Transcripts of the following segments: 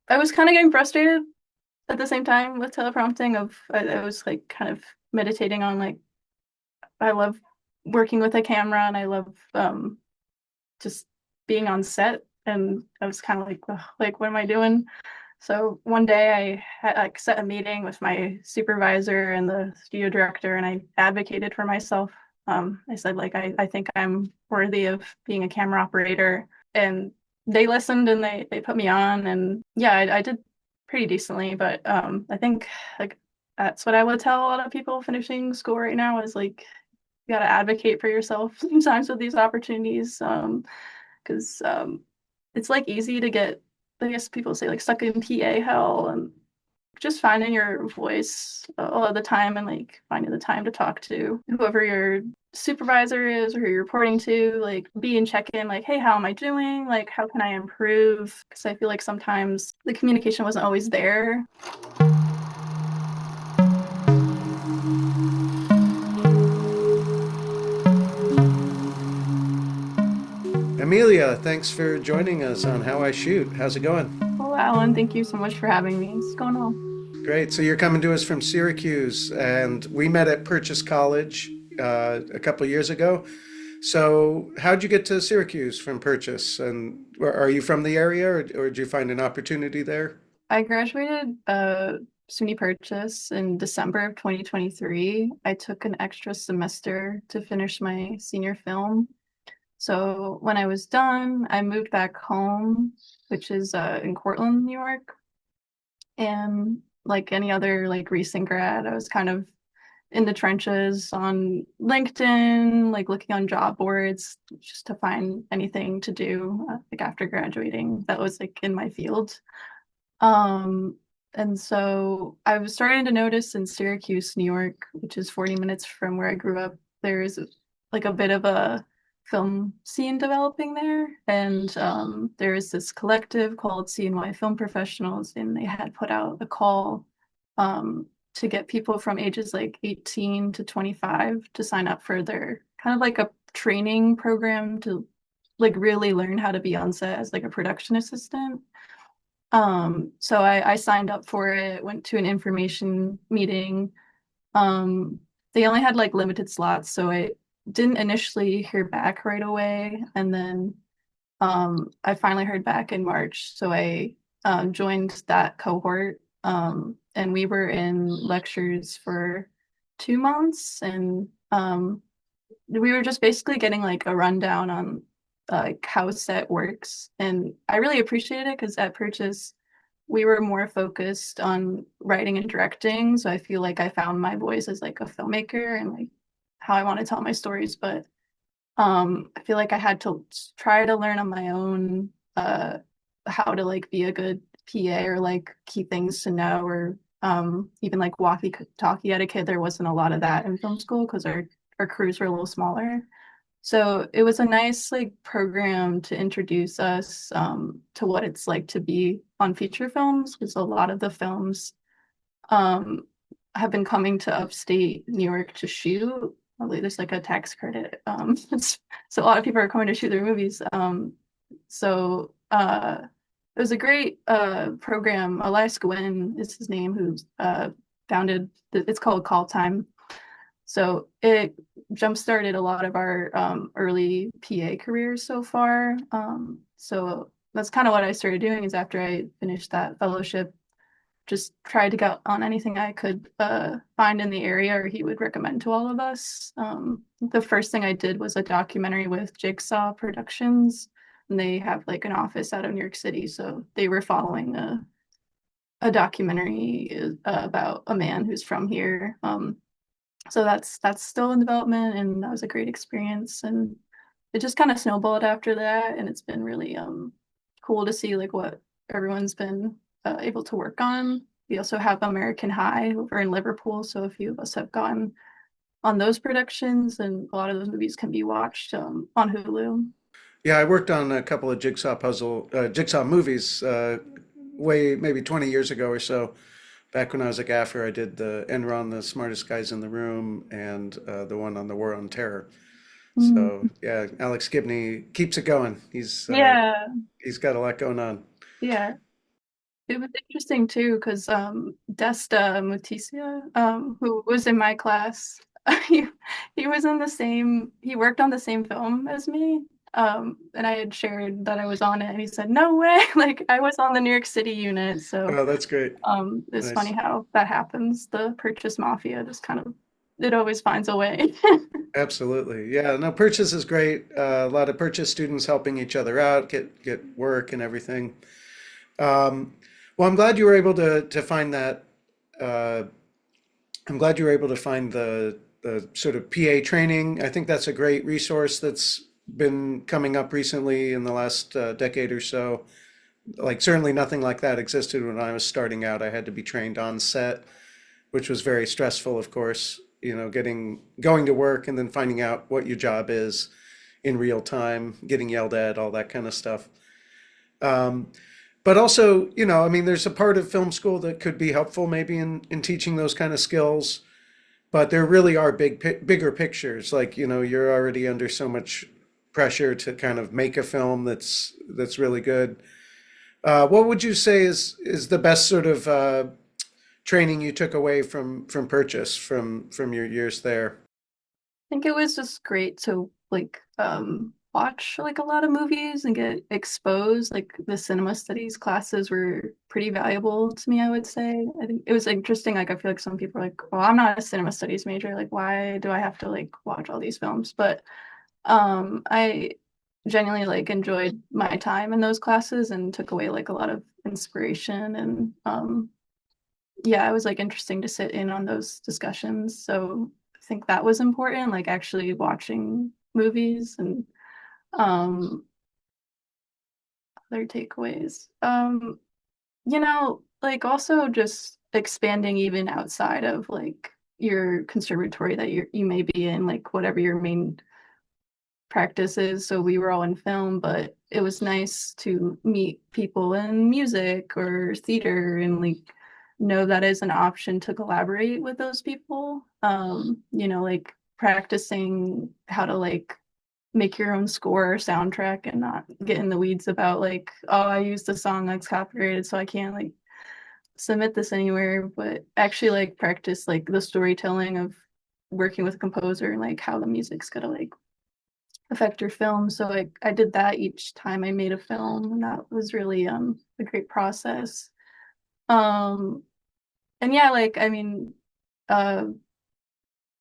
I was kind of getting frustrated at the same time with teleprompting I was like kind of meditating on like I love working with a camera and I love just being on set and I was kind of like ugh, like what am I doing? So one day I had like set a meeting with my supervisor and the studio director and I advocated for myself. I said like I think I'm worthy of being a camera operator and they listened and they put me on and yeah, I did pretty decently, but I think like that's what I would tell a lot of people finishing school right now is like you got to advocate for yourself sometimes with these opportunities because it's like easy to get, I guess people say like stuck in PA hell and just finding your voice all of the time and like finding the time to talk to whoever your supervisor is or who you're reporting to, like be in check-in, like, hey, how am I doing? Like, how can I improve? Because I feel like sometimes the communication wasn't always there. Amelia, thanks for joining us on How I Shoot. How's it going? Well, Alan, thank you so much for having me. What's going on? Great. So you're coming to us from Syracuse, and we met at Purchase College a couple of years ago. So how'd you get to Syracuse from Purchase? And are you from the area, or did you find an opportunity there? I graduated SUNY Purchase in December of 2023. I took an extra semester to finish my senior film. So when I was done, I moved back home, which is in Cortland, New York. And like any other like recent grad, I was kind of in the trenches on LinkedIn, like looking on job boards just to find anything to do like after graduating that was like in my field. Um, and so I was starting to notice in Syracuse, New York, which is 40 minutes from where I grew up, there's like a bit of a film scene developing there. And there is this collective called CNY Film Professionals, and they had put out a call to get people from ages like 18 to 25 to sign up for their kind of like a training program to like really learn how to be on set as like a production assistant. So I signed up for it, went to an information meeting. They only had like limited slots, so I didn't initially hear back right away. And then I finally heard back in March. So I joined that cohort. And we were in lectures for 2 months and we were just basically getting like a rundown on like how set works. And I really appreciated it because at Purchase, we were more focused on writing and directing. So I feel like I found my voice as like a filmmaker and like how I want to tell my stories. But I feel like I had to try to learn on my own how to like be a good PA or like key things to know or even like walkie-talkie etiquette. There wasn't a lot of that in film school because our crews were a little smaller. So it was a nice like program to introduce us to what it's like to be on feature films because a lot of the films um, have been coming to upstate New York to shoot. Probably there's like a tax credit. So a lot of people are coming to shoot their movies. So it was a great program. Elias Gwynn is his name, who's founded. It's called Call Time. So it jump started a lot of our early PA careers so far. So that's kind of what I started doing is after I finished that fellowship, just tried to get on anything I could find in the area or he would recommend to all of us. The first thing I did was a documentary with Jigsaw Productions, and they have like an office out of New York City. So they were following a documentary about a man who's from here. So that's still in development, and that was a great experience. And it just kind of snowballed after that, and it's been really cool to see like what everyone's been able to work on. We also have American High over in Liverpool, so a few of us have gone on those productions, and a lot of those movies can be watched on Hulu. Yeah, I worked on a couple of Jigsaw movies, way maybe 20 years ago or so. Back when I was a gaffer, I did the Enron, the Smartest Guys in the Room, and the one on the War on Terror. So Mm. yeah, Alex Gibney keeps it going. Yeah, He's got a lot going on. yeah. it was interesting too because Desta Mutisia, who was in my class, he he was in the same he worked on the same film as me. And I had shared that I was on it, and he said, "No way!" Like I was on the New York City unit, so Oh, that's great. it's funny Nice. how that happens. The purchase mafia just kind of it always finds a way. Absolutely. Yeah, no, purchase is great. A lot of purchase students helping each other out, get work and everything. Um, well, I'm glad you were able to find that. Uh, I'm glad you were able to find the sort of PA training. I think that's a great resource that's been coming up recently in the last decade or so. Like certainly nothing like that existed when I was starting out. I had to be trained on set, which was very stressful, of course. You know, getting going to work and then finding out what your job is in real time, getting yelled at, all that kind of stuff. Um, but also, you know, I mean, there's a part of film school that could be helpful maybe in teaching those kind of skills. But there really are bigger pictures. Like, you know, you're already under so much pressure to kind of make a film that's really good. What would you say is the best sort of training you took away from Purchase from your years there? Think it was just great to like watch like a lot of movies and get exposed. Like the cinema studies classes were pretty valuable to me, I would say. I think it was interesting. Like I feel like some people are like, well, I'm not a cinema studies major. Like, why do I have to like watch all these films? But I genuinely like enjoyed my time in those classes and took away like a lot of inspiration and yeah, it was like interesting to sit in on those discussions. So I think that was important, like actually watching movies and um other takeaways. Like also just expanding even outside of like your conservatory that you may be in, like whatever your main practices. So we were all in film, but it was nice to meet people in music or theater and like know that is an option to collaborate with those people. Like practicing how to like make your own score or soundtrack and not get in the weeds about like, oh, I used a song that's copyrighted, so I can't like submit this anywhere, but actually like practice like the storytelling of working with a composer and like how the music's gonna like affect your film. So I did that each time I made a film, and that was really a great process. Um and yeah, like I mean, uh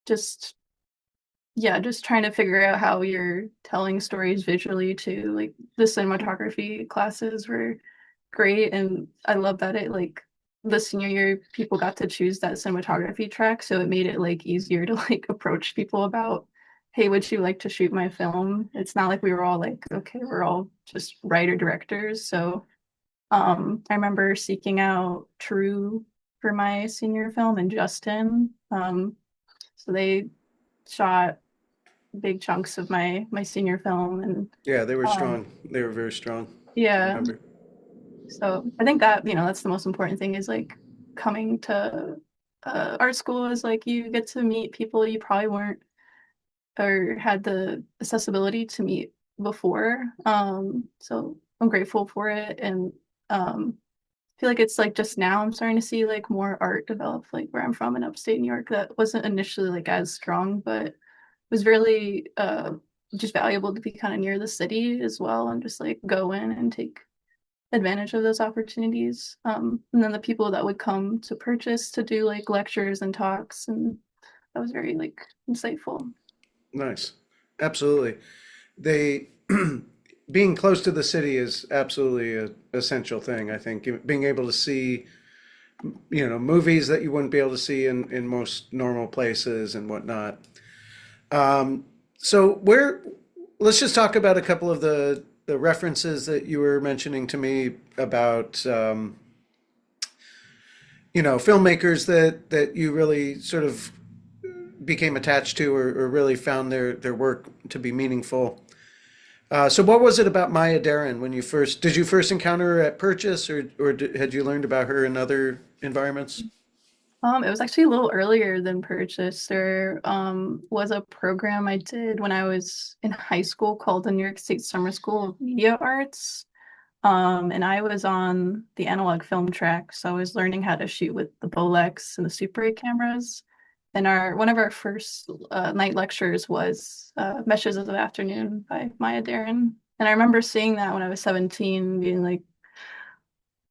just yeah, just trying to figure out how you're telling stories visually too. Like the cinematography classes were great, and I love that it like the senior year people got to choose that cinematography track, so it made it like easier to like approach people about, hey, would you like to shoot my film? It's not like we were all like, okay, we're all just writer directors. So I remember seeking out True for my senior film and Justin. So they shot big chunks of my senior film, and Yeah, they were um strong. They were very strong. I yeah, remember. so I think that that's the most important thing is like coming to art school is like you get to meet people you probably weren't or had the accessibility to meet before. So I'm grateful for it, and I feel like it's like just now I'm starting to see like more art develop like where I'm from in upstate New York that wasn't initially like as strong, but was really just valuable to be kind of near the city as well and just like go in and take advantage of those opportunities. And then the people that would come to purchase to do like lectures and talks, and that was very like insightful. Nice. Absolutely. They being close to the city is absolutely a essential thing, I think. Being able to see, you know, movies that you wouldn't be able to see in most normal places and whatnot. Um, so where, let's just talk about a couple of the references that you were mentioning to me about, you know, filmmakers that you really sort of became attached to or really found their work to be meaningful. So what was it about Maya Deren when did you first encounter her at Purchase or had you learned about her in other environments? It was actually a little earlier than purchase. There was a program I did when I was in high school called the New York State Summer School of Media Arts. And I was on the analog film track, so I was learning how to shoot with the Bolex and the Super 8 cameras. And our one of our first night lectures was Meshes of the Afternoon by Maya Deren. And I remember seeing that when I was 17, being like,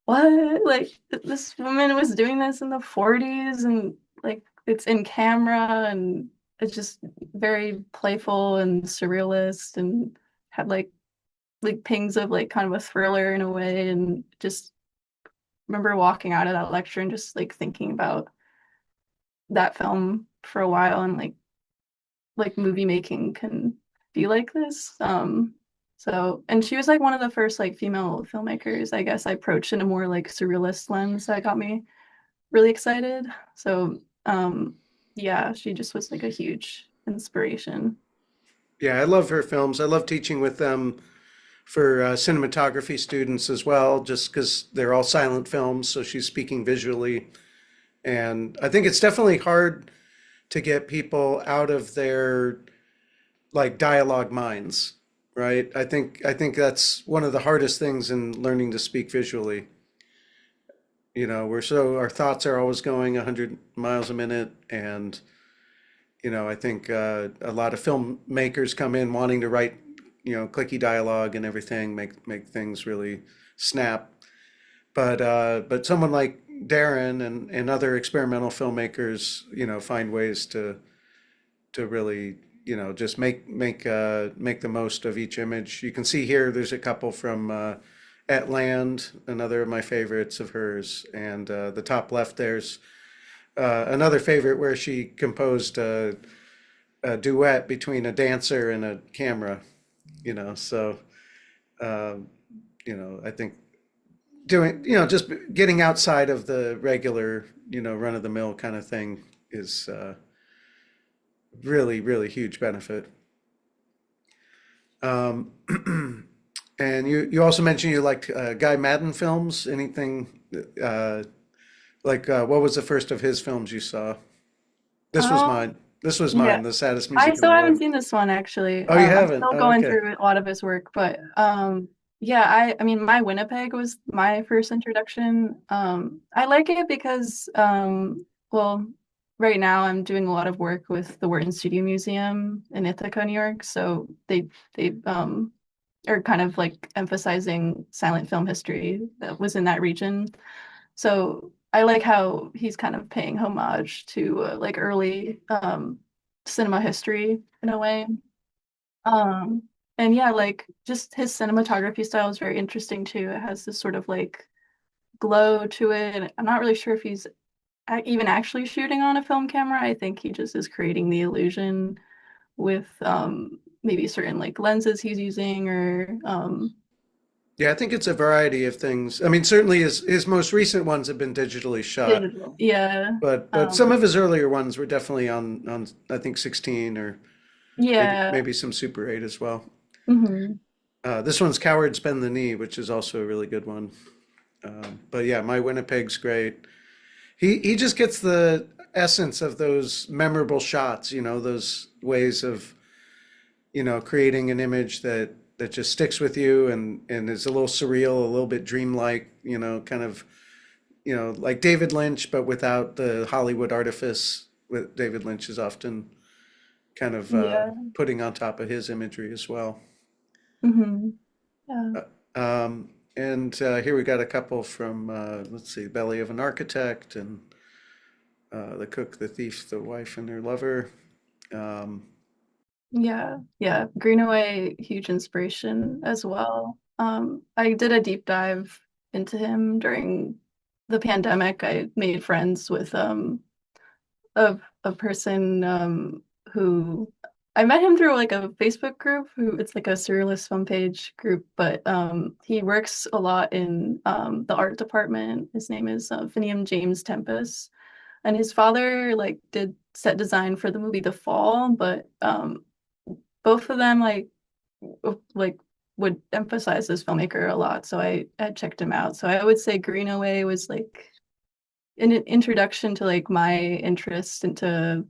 what? Like this woman was doing this in the 40s and like it's in camera and it's just very playful and surrealist and had like pings of like kind of a thriller in a way, and just remember walking out of that lecture and just like thinking about that film for a while and like movie making can be like this. So and she was like one of the first like female filmmakers, I guess, I approached in a more like surrealist lens that got me really excited. So yeah, she just was like a huge inspiration. Yeah, I love her films. I love teaching with them for cinematography students as well, just because they're all silent films, so she's speaking visually. And I think it's definitely hard to get people out of their like dialogue minds, right? I think that's one of the hardest things in learning to speak visually. You know, our thoughts are always going 100 miles a minute, and I think a lot of filmmakers come in wanting to write, clicky dialogue and everything, make things really snap. But someone like Darren and other experimental filmmakers, find ways to really, just make the most of each image. You can see here, there's a couple from At Land, another of my favorites of hers, and the top left there's another favorite where she composed a duet between a dancer and a camera. So um, I think doing, just getting outside of the regular, run of the mill kind of thing is really, really huge benefit. Um, and you also mentioned you liked Guy Madden films. Anything uh, what was the first of his films you saw? This was Um, mine. This was yeah, mine. The saddest I music in still the haven't world. seen this one actually. Oh, you I'm haven't? still Oh, going okay. through a lot of his work, but yeah, I mean my Winnipeg was my first introduction. I like it because well, right now I'm doing a lot of work with the Wharton Studio Museum in Ithaca, New York. So they are kind of like emphasizing silent film history that was in that region. So I like how he's kind of paying homage to like early cinema history in a way. Um, and yeah, like just his cinematography style is very interesting too. It has this sort of like glow to it. And I'm not really sure if he's even actually shooting on a film camera. I think he just is creating the illusion with maybe certain like lenses he's using or Yeah, I think it's a variety of things. I mean, certainly his most recent ones have been digitally shot, digital. Yeah. but some Um, of his earlier ones were definitely on I think 16 or maybe yeah. maybe some Super 8 as well. Hmm. This one's Cowards Bend the Knee, which is also a really good one. But yeah, My Winnipeg's great. He just gets the essence of those memorable shots, those ways of, creating an image that just sticks with you and is a little surreal, a little bit dreamlike, kind of, like David Lynch, but without the Hollywood artifice that David Lynch is often kind of Yeah. putting on top of his imagery as well. Hmm. Yeah. And here we got a couple from, let's see, Belly of an Architect and The Cook, the Thief, the Wife, and Her Lover. Um, Yeah. Yeah. Greenaway, huge inspiration as well. I did a deep dive into him during the pandemic. I made friends with a person who I met him through like a Facebook group who it's like a surrealist film page group, but he works a lot in the art department. His name is Finium James Tempest. And his father like did set design for the movie The Fall, but both of them like would emphasize this filmmaker a lot. So I checked him out. So I would say Greenaway was like an introduction to like my interest into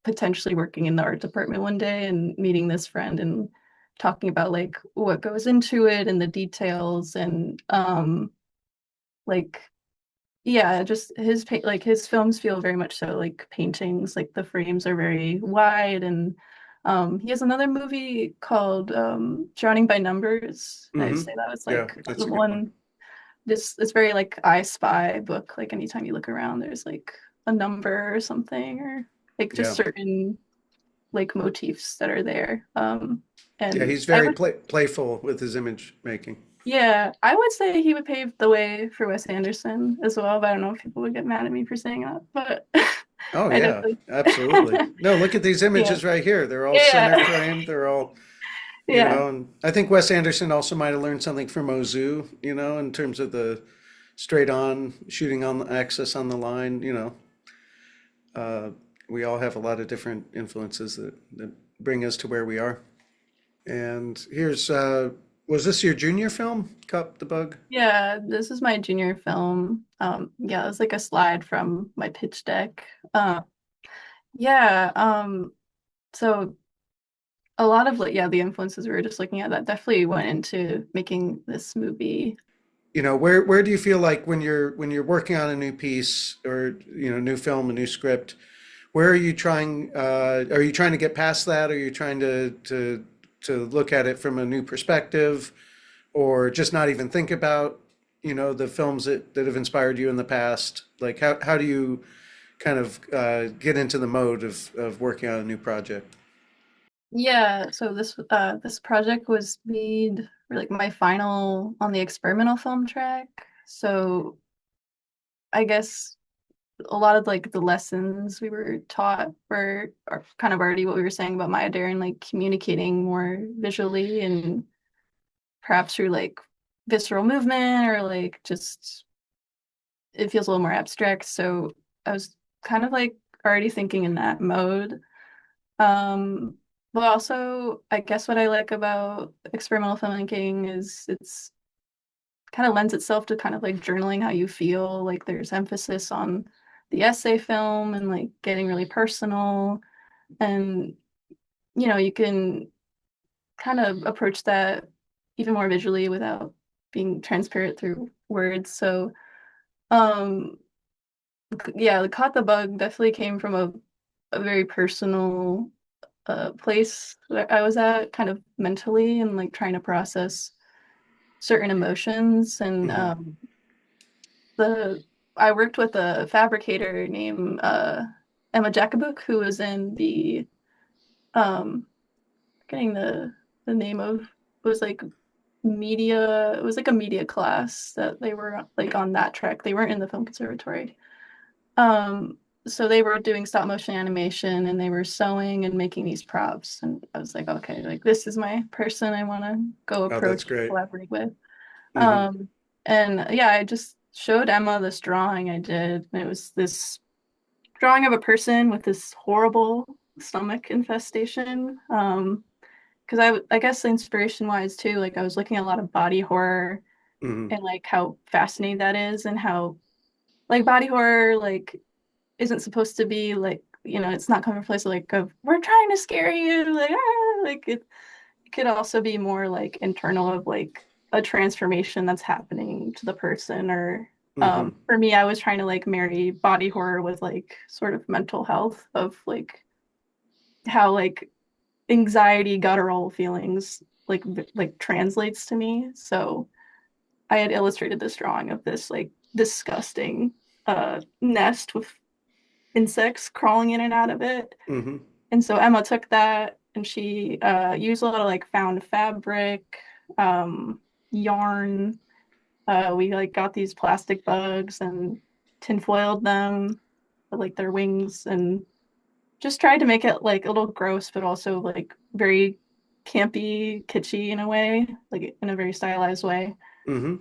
potentially working in the art department one day and meeting this friend and talking about like what goes into it and the details and like yeah, just like his films feel very much so like paintings. Like the frames are very wide, and he has another movie called Drowning by Numbers. I'd Hmm. say that was Yeah, like that's the a good one. one. This it's very like I Spy book. Like anytime you look around, there's like a number or something, or like just Yeah. certain like motifs that are there. Yeah, And he's I very would playful with his image making. yeah, I would say he would pave the way for Wes Anderson as well, but I don't know if people would get mad at me for saying that, but Oh I yeah, definitely absolutely. No, look at these yeah. images right here. They're all center Yeah. framed. They're all, Yeah. and I think Wes Anderson also might have learned something from Ozu, in terms of the straight on shooting on the axis on the line. Uh, we all have a lot of different influences that bring us to where we are. And was this your junior film, Cup the Bug? Yeah, this is my junior film. Yeah, it was like a slide from my pitch deck. Yeah, so a lot of like yeah, the influences we were just looking at that definitely went into making this movie. Where do you feel like when you're working on a new piece or new film, a new script, where are you trying to get past that? Are you trying to look at it from a new perspective, or just not even think about, the films that have inspired you in the past? Like how do you kind of get into the mode of working on a new project? Yeah, so this project was made for like my final on the experimental film track. So I guess a lot of like the lessons we were taught were are kind of already what we were saying about Maya Dare and like communicating more visually and perhaps through like visceral movement or like just it feels a little more abstract. So I was kind of like already thinking in that mode. Um, but also I guess what I like about experimental filmmaking is it's kind of lends itself to kind of like journaling how you feel. Like there's emphasis on the essay film and like getting really personal. And, you can kind of approach that even more visually without being transparent through words. So, um, yeah, the Caught the Bug definitely came from a very personal place that I was at kind of mentally and like trying to process certain emotions and Hmm. the I worked with a fabricator named Emma Jacobuk who was in the um getting the name of was like media it was like a media class that they were like on that track. They weren't in the film conservatory. Um so they were doing stop motion animation and they were sewing and making these props and I was like, okay, like this is my person I want to go Oh, that's approach and great. collaborate with. Hmm. Um, and yeah, I just showed Emma this drawing I did. And it was this drawing of a person with this horrible stomach infestation. Because I guess inspiration wise too, like I was looking at a lot of body horror Hmm. and like how fascinating that is and how like body horror like isn't supposed to be like, it's not coming from a place like of we're trying to scare you, like like it could also be more like internal of like a transformation that's happening to the person or Hmm. for me I was trying to like marry body horror with like sort of mental health of like how like anxiety guttural feelings like translates to me. So I had illustrated this drawing of this like disgusting nest with insects crawling in and out of it. Hmm. And so Emma took that and she used a lot of like found fabric, yarn. We like got these plastic bugs and tinfoiled them with like their wings and just tried to make it like a little gross, but also like very campy, kitschy in a way, like in a very stylized way. Hmm.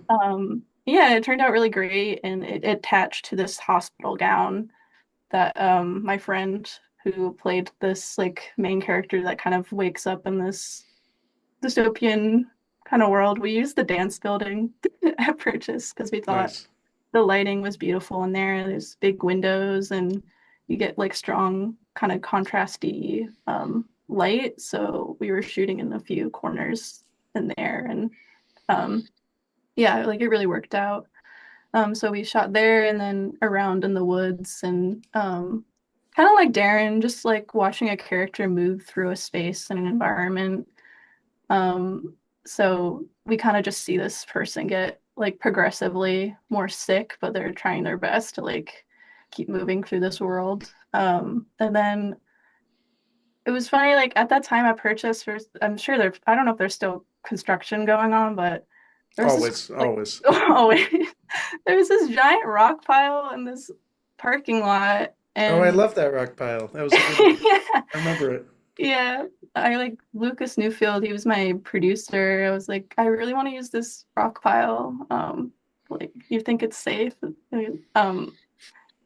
Yeah, it turned out really great and it attached to this hospital gown that my friend who played this like main character that kind of wakes up in this dystopian kind of world. We used the dance building at purchase because we thought Nice. the lighting was beautiful in there. There's big windows and you get like strong kind of contrasty light, so we were shooting in a few corners in there, and um, yeah, like it really worked out. So we shot there and then around in the woods, and kind of like Darren, just like watching a character move through a space and an environment. Um, so we kind of just see this person get like progressively more sick, but they're trying their best to like keep moving through this world. And then it was funny, like at that time I purchased for, I'm sure there, I don't know if there's still construction going on, but there was this Always, like, always. oh wait, there was this giant rock pile in this parking lot, Oh, I and love that rock pile. That was a good one. yeah, I remember it. yeah, I like Lucas Newfield. He was my producer. I was like, I really want to use this rock pile. Like, you think it's safe?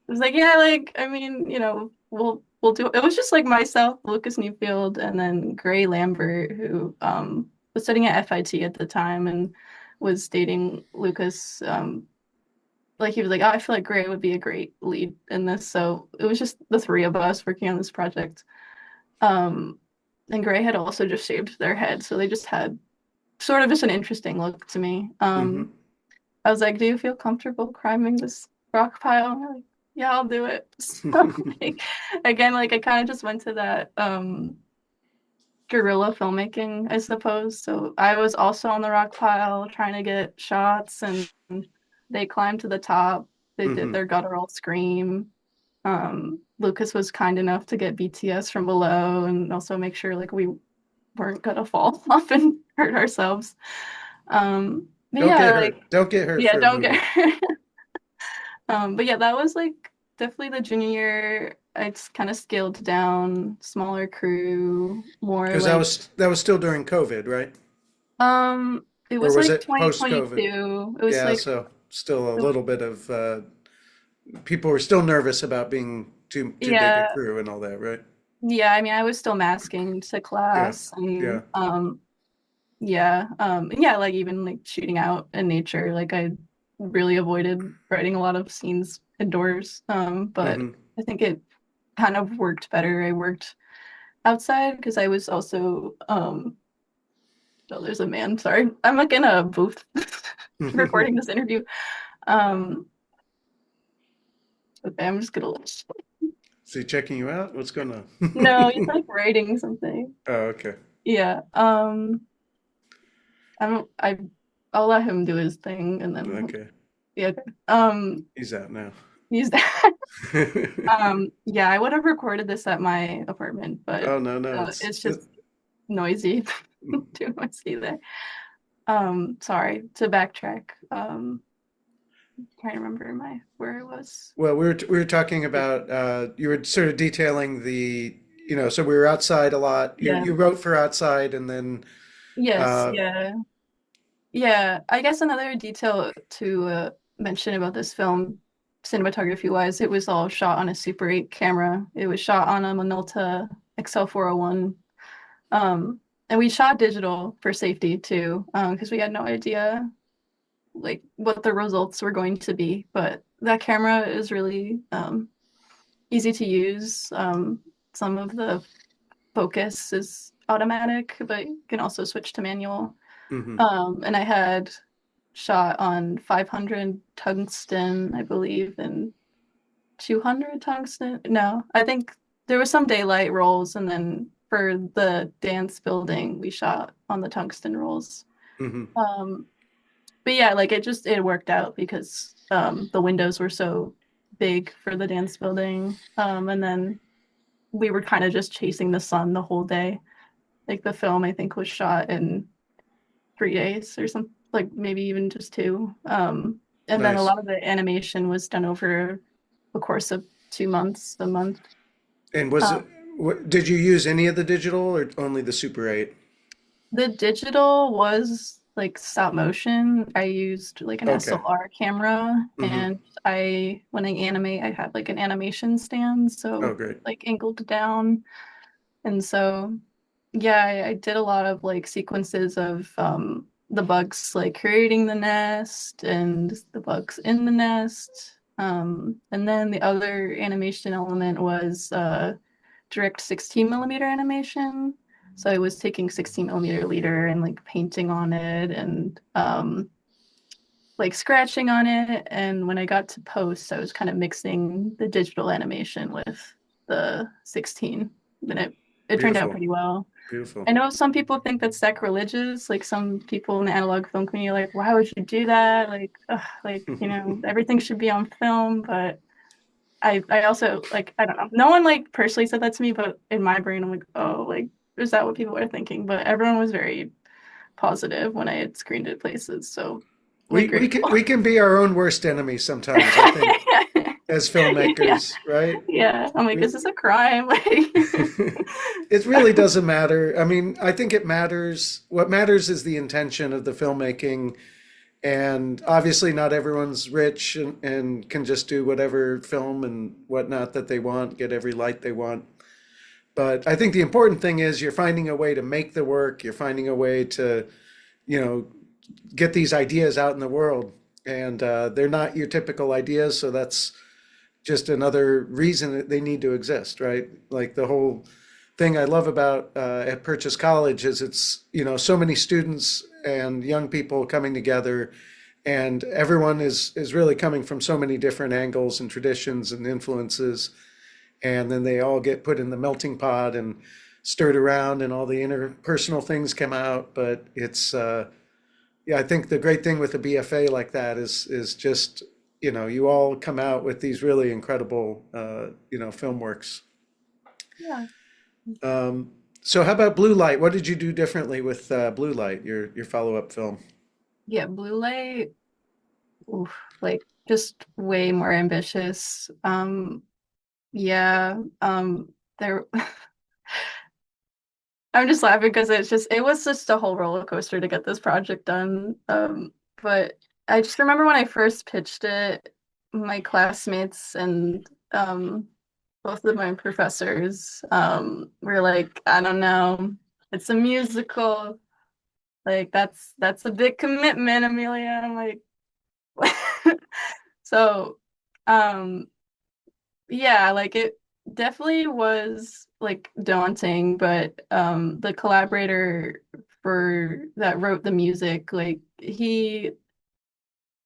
It was like, yeah, like I mean, we'll do. It was just like myself, Lucas Newfield, and then Gray Lambert, who was studying at FIT at the time and was dating Lucas. Like he was like, oh, I feel like Gray would be a great lead in this. So it was just the three of us working on this project. Um, and Gray had also just shaved their head, so they just had sort of just an interesting look to me. Hmm. I was like, "Do you feel comfortable climbing this rock pile?" And they're like, yeah, I'll do it. So like, again, like I kind of just went to that guerrilla filmmaking, I suppose. So I was also on the rock pile trying to get shots, and they climbed to the top. They did Hmm. their guttural scream. Lucas was kind enough to get BTS from below and also make sure like we weren't gonna fall off and hurt ourselves. But Don't yeah, get like hurt. Don't get hurt yeah, for a don't get movie. hurt. But yeah, that was like definitely the junior year. I just kind of scaled down, smaller crew, more Because that like was still during COVID, right? it Or was was like it post-COVID? 2022. It was Yeah, like so still a little bit of people were still nervous about being too big a yeah, crew and all that, right? yeah, I mean I was still masking to Yeah, class, yeah. and yeah. And yeah, like even like shooting out in nature, like I really avoided writing a lot of scenes indoors. But Hmm. I think it kind of worked better. I worked outside because I was also oh, there's a man, sorry. I'm like in a booth recording this interview. Um, okay, I'm just gonna Is he checking you out? What's going no, he's on? like writing something. Oh, okay. Yeah. I I'll let him do his thing and then Okay. yeah. Okay. He's out now. He's yeah, I would have recorded this at my apartment, but Oh, no, no. it's just noisy, too noisy there. Sorry, to backtrack. Trying to remember my where I was. Well, we were talking about you were sort of detailing so we were outside a lot. You Yeah. you wrote for outside, and then Yes, uh, yeah. Yeah, I guess another detail to mention about this film, cinematography wise, it was all shot on a Super 8 camera. It was shot on a Minolta XL401. And we shot digital for safety too, because we had no idea like what the results were going to be. But that camera is really easy to use. Some of the focus is automatic, but you can also switch to manual. mhm. And I had shot on 500 tungsten, I believe, and 200 tungsten. No, I think there was some daylight rolls, and then for the dance building, we shot on the tungsten rolls. Mhm. Um, but yeah, like it worked out because the windows were so big for the dance building. And then we were kind of just chasing the sun the whole day. Like the film, I think, was shot in 3 days or something, like maybe even just two. And then a Nice. lot of the animation was done over the course of 2 months, a month. And was Um, it? Did you use any of the digital or only the Super 8? the digital was like stop motion. I used like an Okay. SLR camera, Hmm. and when I animate, I had like an animation stand, Oh, so great. like angled down. And so, yeah, I did a lot of like sequences of the bugs like creating the nest and the bugs in the nest. And then the other animation element was direct 16 millimeter animation. So I was taking 16 millimeter leader and like painting on it and like scratching on it. And when I got to post, I was kind of mixing the digital animation with the 16. And it turned out Beautiful, pretty well. beautiful. I know some people think that's sacrilegious. Like some people in the analog film community are like, why would you do that? Like, ugh, like, everything should be on film. But I also like, I don't know. No one like personally said that to me, but in my brain, I'm like, oh, like, is that what people are thinking? But everyone was very positive when I had screened it places. So I'm like grateful. We can be our own worst enemy sometimes, I think, as Yeah. filmmakers, right? Yeah. I'm like, We, is this a crime? Like, it really doesn't matter. I mean, I think it matters. What matters is the intention of the filmmaking. And obviously, not everyone's rich and can just do whatever film and whatnot that they want, get every light they want. But I think the important thing is you're finding a way to make the work, you're finding a way to, you know, get these ideas out in the world. And they're not your typical ideas. So that's just another reason that they need to exist, right? Like the whole thing I love about at Purchase College is it's, so many students and young people coming together, and everyone is really coming from so many different angles and traditions and influences, and then they all get put in the melting pot and stirred around, and all the interpersonal things come out. But it's yeah, I think the great thing with a BFA like that is just, you all come out with these really incredible film works. yeah. So how about Blue Light? What did you do differently with Blue Light, your follow-up film? Yeah. Blue light, oof, like just way more ambitious. Yeah. There, I'm just laughing because it was just a whole roller coaster to get this project done. But I just remember when I first pitched it, my classmates and both of my professors were like, I don't know, it's a musical. Like that's a big commitment, Amelia. I'm like, so um yeah, like it definitely was like daunting, but the collaborator for that wrote the music, like he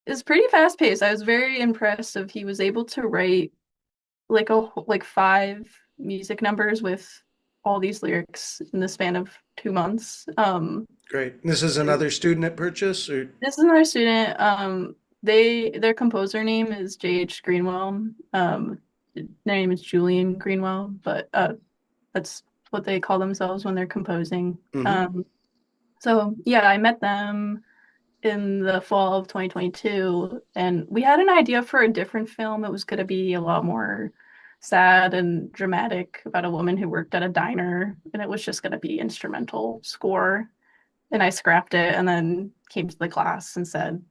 is pretty fast paced. I was very impressed of he was able to write like five music numbers with all these lyrics in the span of 2 months. Great. This is another student at Purchase, or This is another student. Their composer name is J.H. Greenwell. Their name is Julian Greenwell, but that's what they call themselves when they're composing. Mhm. So yeah, I met them in the fall of 2022, and we had an idea for a different film. It was going to be a lot more sad and dramatic about a woman who worked at a diner, and it was just going to be instrumental score. And I scrapped it and then came to the class and said,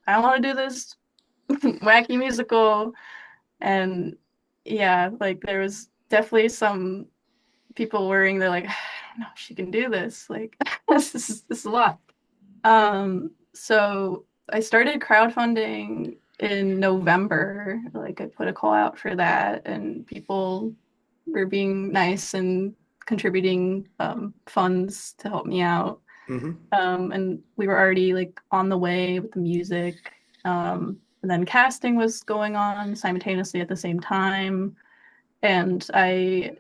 I want to do this wacky musical. And yeah, like there was definitely some people worrying. They're like, I don't know if she can do this. Like this is a lot. So I started crowdfunding in November. Like I put a call out for that, and people were being nice and contributing funds to help me out. Mhm. And we were already like on the way with the music. And then casting was going on simultaneously at the same time. And I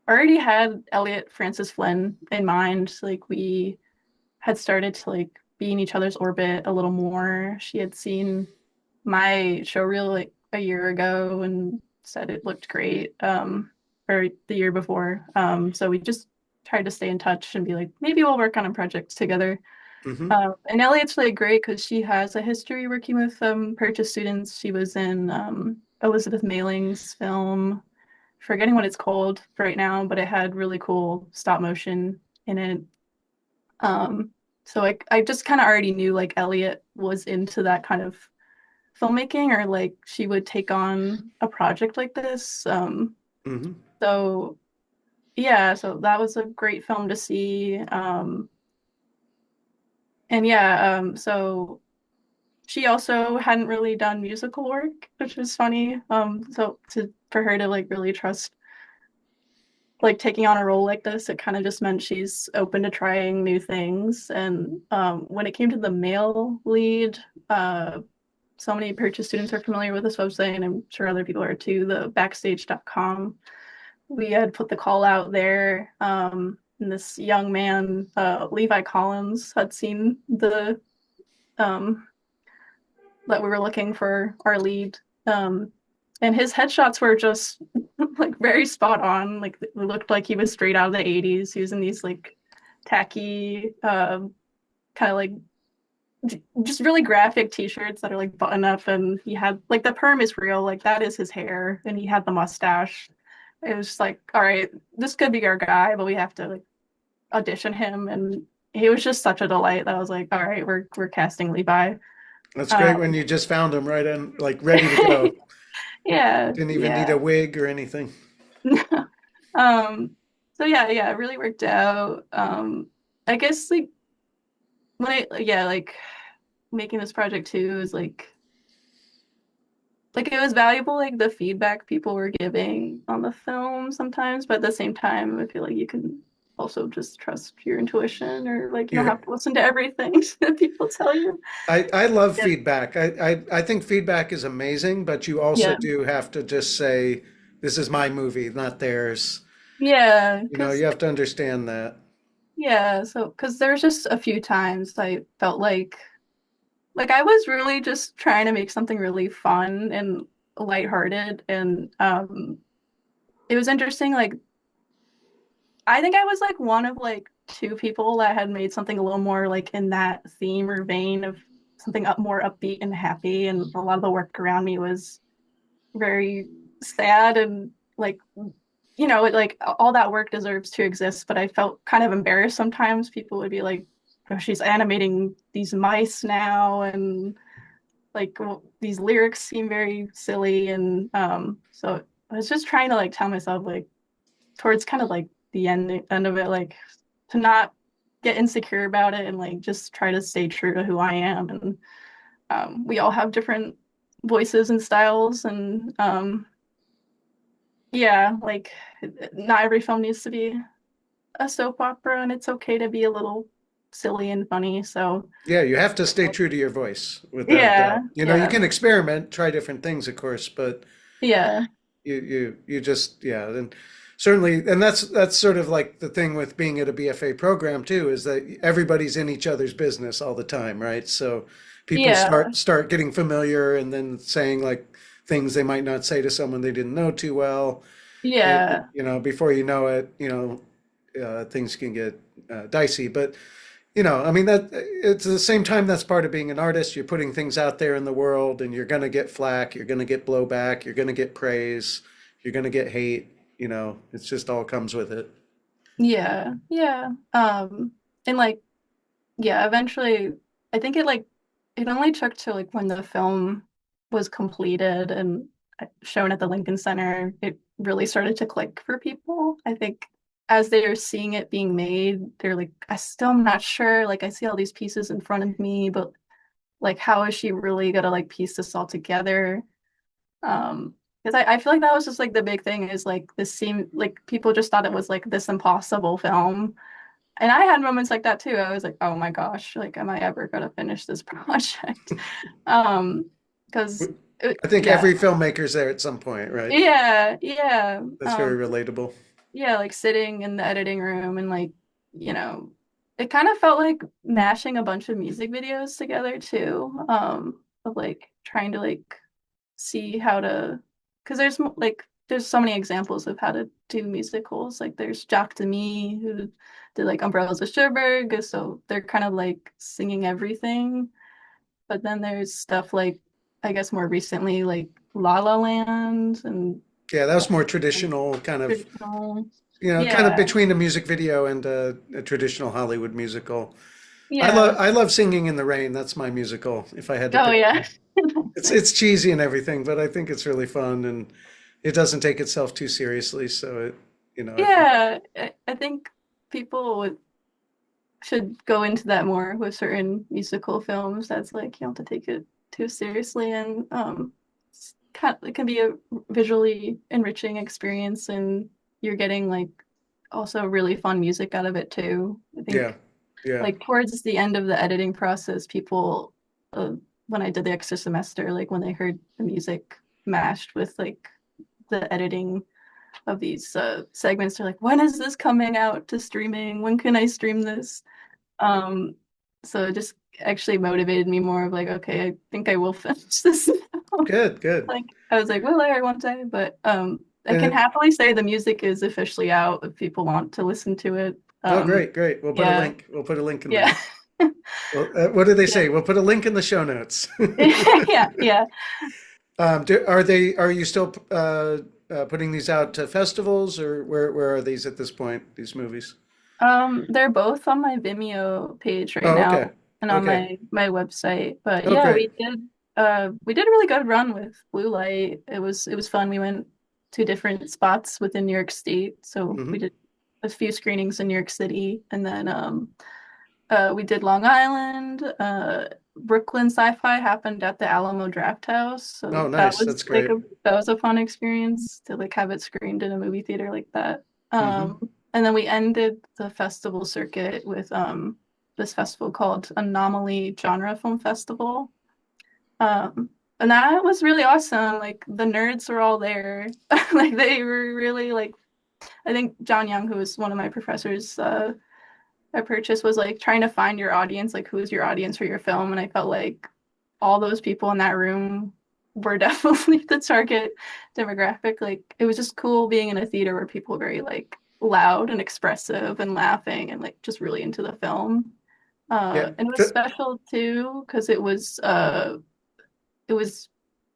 already had Elliot Francis Flynn in mind. Like we had started to like be in each other's orbit a little more. She had seen my showreel like a year ago and said it looked great. Or the year before. So we just tried to stay in touch and be like, maybe we'll work on a project together. Mhm. And Elliot's really great because she has a history working with Purchase students. She was in Elizabeth Maling's film, forgetting what it's called right now, but it had really cool stop motion in it. Um, so I just kind of already knew like Elliot was into that kind of filmmaking, or like she would take on a project like this. Mhm. So yeah, so that was a great film to see. And yeah, so she also hadn't really done musical work, which was funny. So for her to like really trust like taking on a role like this, it kind of just meant she's open to trying new things. And when it came to the male lead, so many purchase students are familiar with this website, and I'm sure other people are too, the backstage.com. We had put the call out there. And this young man, Levi Collins, had seen the um, that we were looking for our lead. And his headshots were just like very spot on. Like it looked like he was straight out of the 80s. He was in these like tacky, kind of like just really graphic t-shirts that are like button up, and he had like the perm is real, like that is his hair, and he had the mustache. It was just like, all right, this could be our guy, but we have to like audition him. And he was just such a delight that I was like, all right, we're casting Levi. That's great when Um, you just found him right in, like ready to go. yeah, Didn't even need a yeah. wig or anything. um, so yeah, it really worked out. I guess like yeah, like making this project too is like it was valuable, like the feedback people were giving on the film sometimes, but at the same time, I feel like you can also just trust your intuition, or like you don't You, have to listen to everything that people tell you. I love Yeah. feedback. I think feedback is amazing, but you also Yeah. do have to just say, this is my movie, not theirs. Yeah, You know, because you have to understand that. yeah, so because there's just a few times I felt like I was really just trying to make something really fun and lighthearted, and it was interesting. Like I think I was like one of like two people that had made something a little more like in that theme or vein of something up more upbeat and happy, and a lot of the work around me was very sad and like like all that work deserves to exist, but I felt kind of embarrassed sometimes. People would be like, oh, she's animating these mice now, and like these lyrics seem very silly. And so I was just trying to like tell myself like towards kind of like the end of it, like to not get insecure about it, and like just try to stay true to who I am. And we all have different voices and styles, and yeah, like not every film needs to be a soap opera, and it's okay to be a little silly and funny. So Yeah, you have to stay true to your voice without a yeah, doubt. You know, you yeah, can experiment, try different things, of course, but yeah, you just yeah, and certainly, and that's sort of like the thing with being at a BFA program too, is that everybody's in each other's business all the time, right? So people yeah, start getting familiar and then saying like things they might not say to someone they didn't know too well. yeah, You know, before you know it, things can get dicey. But you know, I mean that it's at the same time that's part of being an artist. You're putting things out there in the world, and you're gonna get flack, you're gonna get blowback, you're gonna get praise, you're gonna get hate. You know, it's just all comes with it. yeah. And like yeah, eventually I think it only took to like when the film was completed and shown at the Lincoln Center, it really started to click for people. I think as they are seeing it being made, they're like, I still am not sure. Like I see all these pieces in front of me, but like how is she really gonna like piece this all together? Because I feel like that was just like the big thing is like this seemed like people just thought it was like this impossible film. And I had moments like that too. I was like, oh my gosh, like, am I ever gonna finish this project? Because I think yeah, every filmmaker's there at some point, right? yeah. That's very relatable. Yeah, like sitting in the editing room and like, it kind of felt like mashing a bunch of music videos together too. Of like trying to like see how to, because there's so many examples of how to do musicals. Like there's Jack Demi who did like Umbrellas of Cherbourg, so they're kind of like singing everything. But then there's stuff like I guess more recently like La La Land and Yeah, that was more like, traditional, kind of, traditional. kind of Yeah, between a music video and a traditional Hollywood musical. yeah. I love Singing in the Rain. That's my musical. If I had to Oh pick yeah. one. That's nice. It's cheesy and everything, but I think it's really fun and it doesn't take itself too seriously. So I think Yeah, I think people should go into that more with certain musical films. That's like you don't have to take it too seriously, and it can be a visually enriching experience, and you're getting like also really fun music out of it too. I Yeah. think Yeah. like towards the end of the editing process, people when I did the extra semester, like when they heard the music mashed with like the editing of these segments, they're like, when is this coming out to streaming? When can I stream this? Um, so it just actually motivated me more of like, okay, I think I will finish this now. Good, good. Like I was like, will I one day? But I And can happily say the music is officially out if people want to listen to it. oh, great, great. We'll put a Yeah, link. We'll put a link in yeah, there. Well, what do they yeah, say? We'll put a link in the show notes. yeah, yeah. Are you still putting these out to festivals, or where are these at this point, these movies? They're both on my Vimeo page right Oh, okay. now and on Okay. my website. But Oh, yeah, great. we did a really good run with Blue Light. It was fun. We went to different spots within New York State. So we Hmm. did a few screenings in New York City, and then we did Long Island. Brooklyn Sci-Fi happened at the Alamo Draft House, Oh, so that nice. That's was like great. that was a fun experience to like have it screened in a movie theater like that. Hmm. And then we ended the festival circuit with this festival called Anomaly Genre Film Festival. Um, and that was really awesome. Like the nerds were all there. Like they were really like I think John Young, who was one of my professors, I purchased was like trying to find your audience, like who's your audience for your film. And I felt like all those people in that room were definitely the target demographic. Like it was just cool being in a theater where people were very like loud and expressive and laughing and like just really into the film. Yeah. And it was special too because it was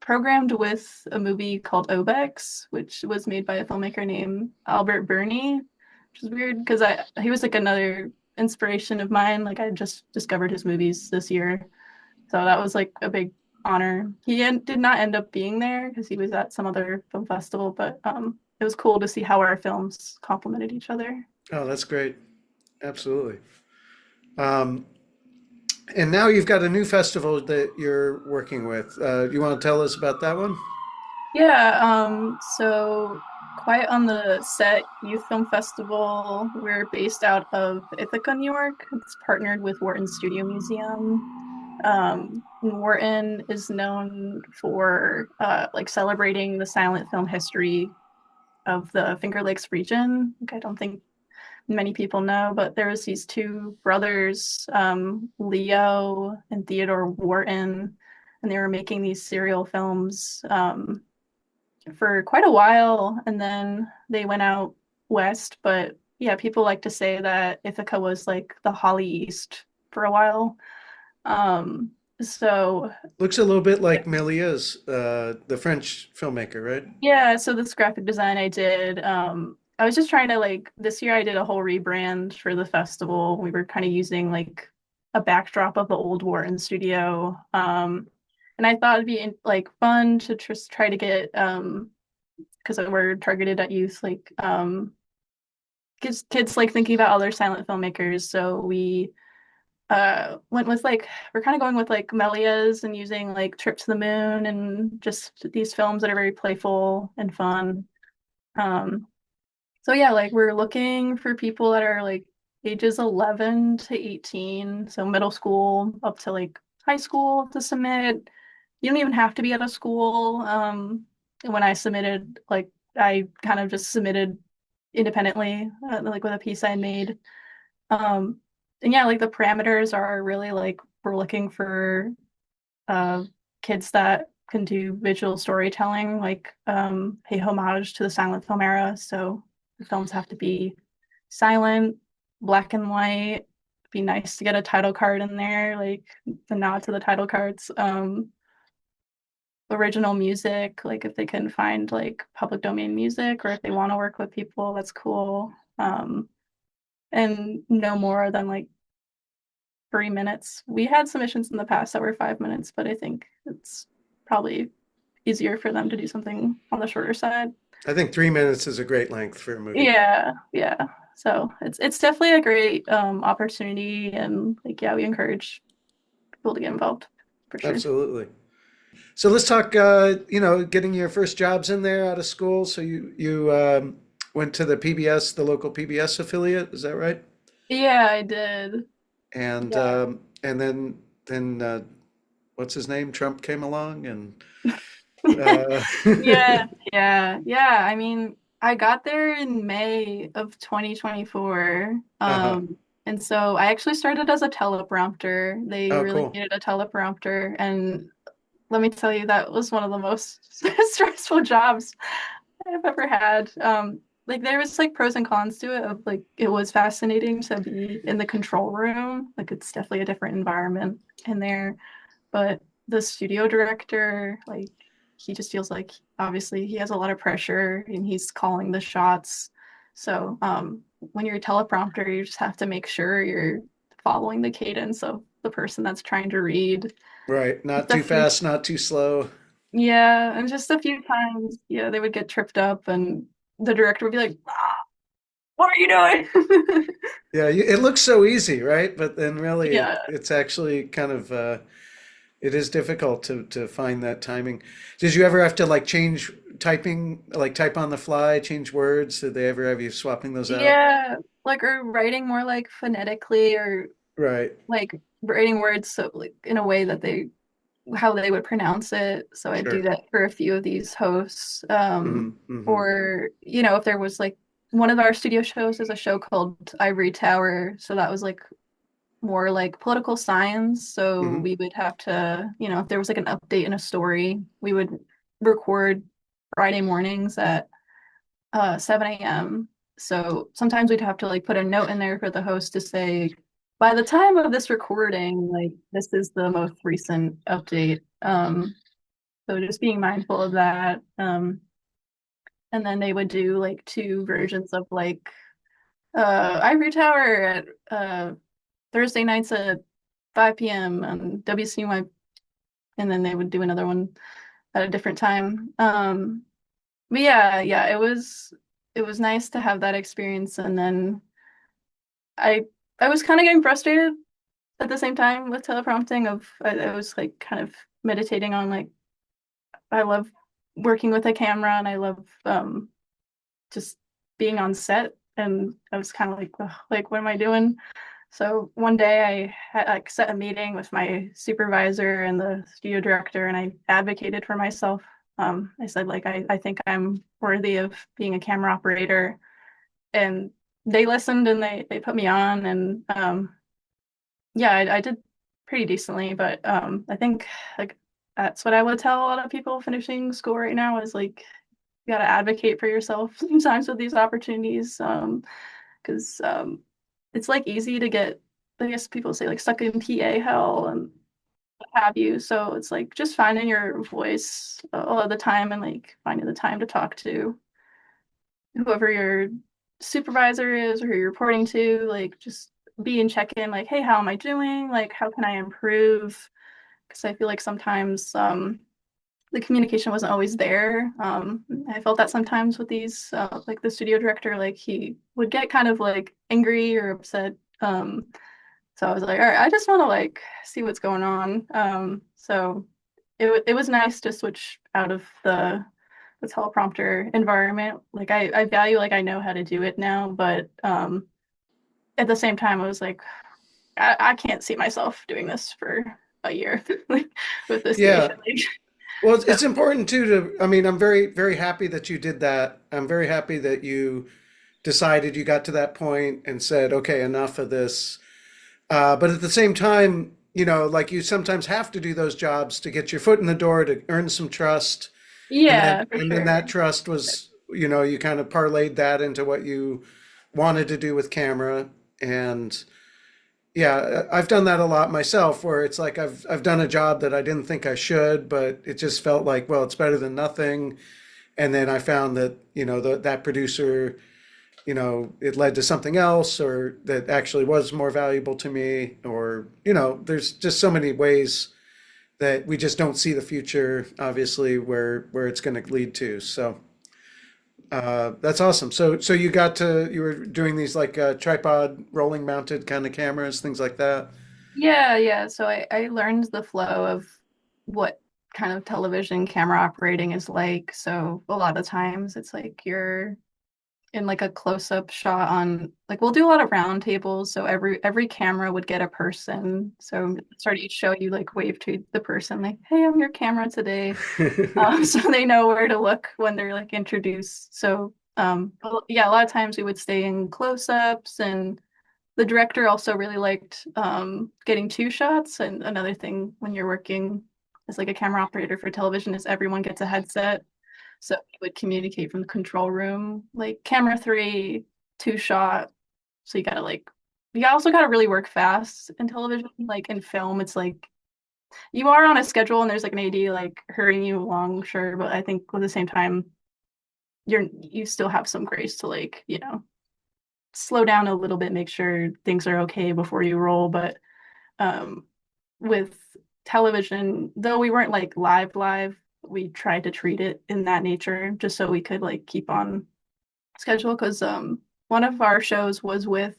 programmed with a movie called Obex, which was made by a filmmaker named Albert Burney, which is weird because I he was like another inspiration of mine. Like I just discovered his movies this year, so that was like a big honor. Did not end up being there because he was at some other film festival, but it was cool to see how our films complemented each other. Oh, that's great. Absolutely. Um, and now you've got a new festival that you're working with. You want to tell us about that one? Yeah, so Quiet on the Set Youth Film Festival. We're based out of Ithaca, New York. It's partnered with Wharton Studio Museum. Wharton is known for like celebrating the silent film history of the Finger Lakes region. Like, I don't think many people know, but there was these two brothers, Leo and Theodore Wharton, and they were making these serial films. For quite a while, and then they went out west. But yeah, people like to say that Ithaca was like the Holly East for a while. Um, so Looks a little bit like Méliès, the French filmmaker, right? yeah, so this graphic design I did, I was just trying to like this year I did a whole rebrand for the festival. We were kind of using like a backdrop of the old Wharton studio. And I thought it'd be like fun to just try to get because we're targeted at youth, like kids like thinking about other silent filmmakers. So we went with like we're kind of going with like Melias and using like Trip to the Moon and just these films that are very playful and fun. Um, so yeah, like we're looking for people that are like ages 11 to 18, so middle school up to like high school to submit. You don't even have to be at a school. And when I submitted, like I kind of just submitted independently, like with a piece I made. Um, and yeah, like the parameters are really like we're looking for uh, kids that can do visual storytelling, like pay homage to the silent film era. So the films have to be silent, black and white. Be nice to get a title card in there, like the nod to the title cards. Original music, like if they can find like public domain music or if they want to work with people, that's cool. And no more than like 3 minutes. We had submissions in the past that were 5 minutes, but I think it's probably easier for them to do something on the shorter side. I think 3 minutes is a great length for a movie. Yeah, yeah. So it's definitely a great opportunity, and like yeah, we encourage people to get involved for sure. Absolutely. So let's talk, getting your first jobs in there out of school. So went to the PBS, the local PBS affiliate. Is that right? Yeah, I did. And Yeah. what's his name? Trump came along and uh, Yeah, yeah, yeah. I mean, I got there in May of 2024. uh-huh. And so I actually started as a teleprompter. They Oh, really cool. needed a teleprompter. And let me tell you, that was one of the most stressful jobs I've ever had. Like there was like pros and cons to it of like it was fascinating to be in the control room. Like it's definitely a different environment in there. But the studio director, like he just feels like obviously he has a lot of pressure and he's calling the shots. So when you're a teleprompter, you just have to make sure you're following the cadence of the person that's trying to read. Right. Not Just a too few, fast, not too slow. yeah, and just a few times, yeah, they would get tripped up and the director would be like, ah, what are you doing? Yeah, it looks so easy, right? But then really Yeah. it's actually kind of it is difficult to find that timing. Did you ever have to like change typing, like type on the fly, change words? Did they ever have you swapping those out? Yeah. Like or writing more like phonetically or Right. like writing words so like in a way that they how they would pronounce it. So I do Sure. that for a few of these hosts. Hmm. Hmm. Or you know, if there was like one of our studio shows is a show called Ivory Tower. So that was like more like political science. So Hmm. we would have to, you know, if there was like an update in a story, we would record Friday mornings at 7 a.m. So sometimes we'd have to like put a note in there for the host to say, by the time of this recording, like this is the most recent update. So just being mindful of that. And then they would do like two versions of like Ivory Tower at Thursday nights at 5 p.m. on WCNY, and then they would do another one at a different time. But yeah, yeah, it was nice to have that experience, and then I I was kind of getting frustrated at the same time with teleprompting. I was like kind of meditating on like I love working with a camera, and I love just being on set, and I was kind of like, ugh, like what am I doing? So one day I had like set a meeting with my supervisor and the studio director, and I advocated for myself. I said like I think I'm worthy of being a camera operator, and they listened and they put me on, and yeah, I did pretty decently, but I think like that's what I would tell a lot of people finishing school right now is like you got to advocate for yourself sometimes with these opportunities, because it's like easy to get, I guess people say like stuck in PA hell and what have you. So it's like just finding your voice all of the time and like finding the time to talk to whoever your supervisor is or who you're reporting to, like just be in check-in, like, hey, how am I doing? Like, how can I improve? Because I feel like sometimes the communication wasn't always there. I felt that sometimes with these, like the studio director, like he would get kind of like angry or upset. So I was like, all right, I just want to like see what's going on. So it was nice to switch out of the teleprompter environment. Like I value like I know how to do it now, but at the same time, I was like, I can't see myself doing this for a year like, with the Yeah. station. Like, Well, so it's important too I mean, I'm very, very happy that you did that. I'm very happy that you decided you got to that point and said, okay, enough of this. But at the same time, like you sometimes have to do those jobs to get your foot in the door to earn some trust. And then, yeah, for and then sure. that trust was, you kind of parlayed that into what you wanted to do with camera. And yeah, I've done that a lot myself where it's like I've done a job that I didn't think I should, but it just felt like, well, it's better than nothing. And then I found that, that producer, it led to something else or that actually was more valuable to me or, there's just so many ways that we just don't see the future, obviously, where it's going to lead to. So that's awesome. So you were doing these like tripod rolling mounted kind of cameras, things like that. Yeah, yeah. So I learned the flow of what kind of television camera operating is like. So a lot of times it's like you're in like a close-up shot on like we'll do a lot of round tables, so every camera would get a person. So start each show you like wave to the person like, "Hey, I'm your camera today." So they know where to look when they're like introduced. So yeah, a lot of times we would stay in close-ups, and the director also really liked getting two shots. And another thing when you're working as like a camera operator for television is everyone gets a headset. So we would communicate from the control room, like camera three, two shot. So you also gotta really work fast in television. Like in film, it's like you are on a schedule and there's like an AD like hurrying you along, sure, but I think at the same time you still have some grace to like, slow down a little bit, make sure things are okay before you roll. But um with television, though we weren't like live, we tried to treat it in that nature just so we could like keep on schedule because one of our shows was with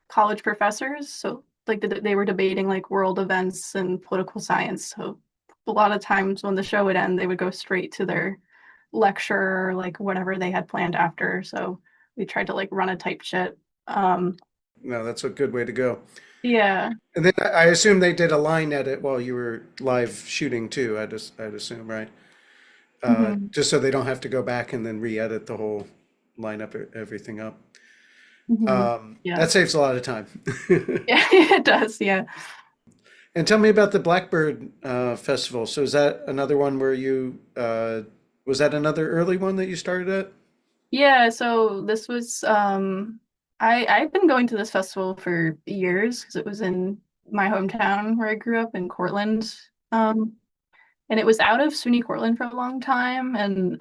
college professors, so like they were debating like world events and political science. So a lot of times when the show would end, they would go straight to their lecture or like whatever they had planned after. So we tried to like run a tight ship. No, that's a good way to go. Yeah. And then I assume they did a line edit while you were live shooting too. I'd assume, right? Hmm. Just so they don't have to go back and then re-edit the whole lineup, everything up. Hmm. Yeah. That saves a lot of time. Yeah, it does. Yeah. And tell me about the Blackbird Festival. So is that another one where was that another early one that you started at? Yeah, so this was I've been going to this festival for years because it was in my hometown where I grew up in Cortland. Um and it was out of SUNY Cortland for a long time, and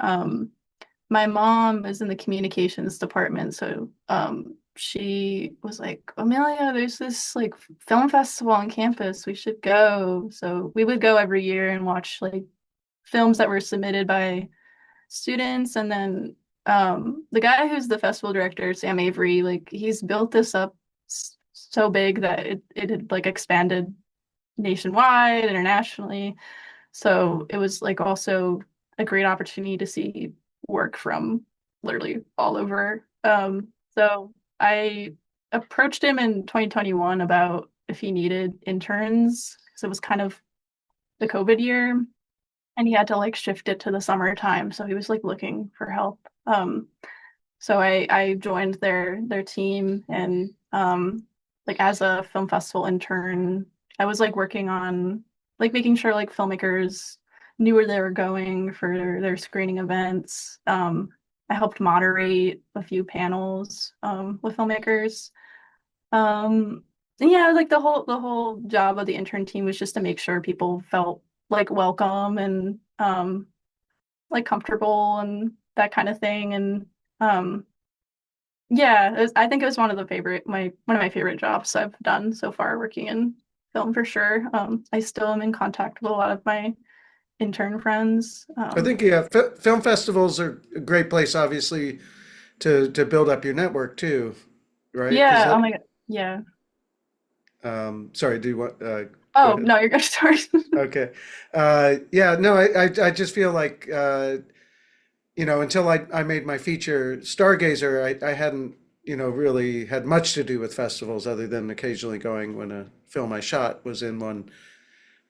my mom is in the communications department, so she was like, "Amelia, there's this like film festival on campus. We should go." So we would go every year and watch like films that were submitted by students. And then the guy who's the festival director, Sam Avery, like he's built this up so big that it had like expanded nationwide, internationally. So it was like also a great opportunity to see work from literally all over. So I approached him in 2021 about if he needed interns because it was kind of the COVID year and he had to like shift it to the summertime. So he was like looking for help. So I joined their team, and like as a film festival intern, I was like working on like making sure like filmmakers knew where they were going for their screening events. I helped moderate a few panels with filmmakers. And yeah, like the whole job of the intern team was just to make sure people felt like welcome and like comfortable and that kind of thing. And um yeah, I think it was one of my favorite jobs I've done so far working in film for sure. I still am in contact with a lot of my intern friends. I think yeah, film festivals are a great place, obviously, to build up your network too, right? Because Yeah, that oh my God. Yeah. sorry, do you want go Oh, ahead? no, you're good. Sorry. Okay. Yeah, no, I just feel like until I made my feature Stargazer, I hadn't, really had much to do with festivals other than occasionally going when a film I shot was in one.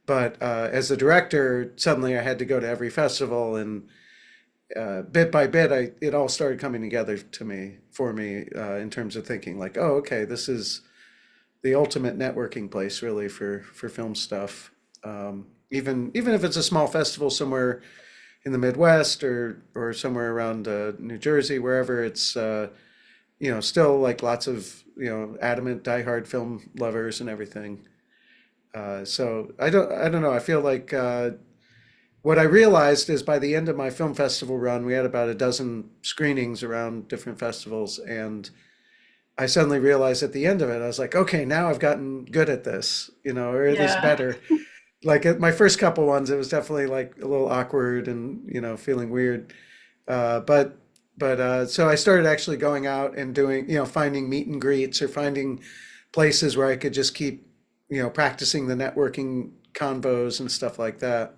But as a director, suddenly I had to go to every festival, and bit by bit, it all started coming together for me in terms of thinking like, oh, okay, this is the ultimate networking place, really, for film stuff. Even if it's a small festival somewhere in the Midwest or somewhere around New Jersey, wherever it's still like lots of adamant diehard film lovers and everything. So I don't know. I feel like what I realized is by the end of my film festival run, we had about a dozen screenings around different festivals, and I suddenly realized at the end of it, I was like, okay, now I've gotten good at this, or at least Yeah. better. Like at my first couple ones, it was definitely like a little awkward and feeling weird. But so I started actually going out and doing finding meet and greets or finding places where I could just keep practicing the networking convos and stuff like that.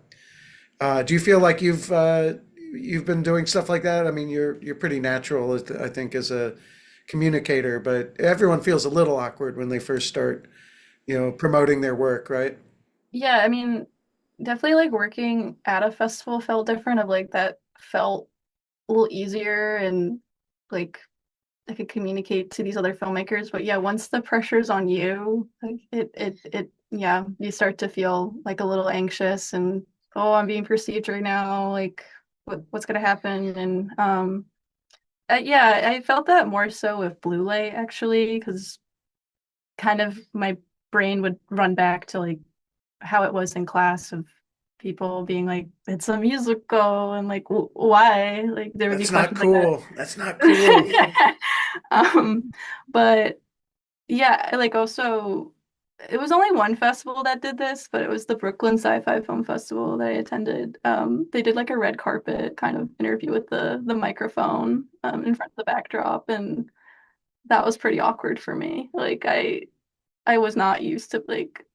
Do you feel like you've you've been doing stuff like that. I mean, you're pretty natural, I think, as a communicator, but everyone feels a little awkward when they first start, promoting their work, right? Yeah, I mean, definitely like working at a festival felt different of like that felt a little easier and like I could communicate to these other filmmakers. But yeah, once the pressure's on you, like yeah, you start to feel like a little anxious and oh, I'm being perceived right now. Like what's gonna happen? And yeah, I felt that more so with blue light actually, because kind of my brain would run back to like how it was in class of people being like, it's a musical, and like, why? Like, there would be That's not questions like that. cool. That's not cool. um, but yeah, like also, it was only one festival that did this, but it was the Brooklyn Sci-Fi Film Festival that I attended. They did like a red carpet kind of interview with the microphone in front of the backdrop, and that was pretty awkward for me. Like, I was not used to like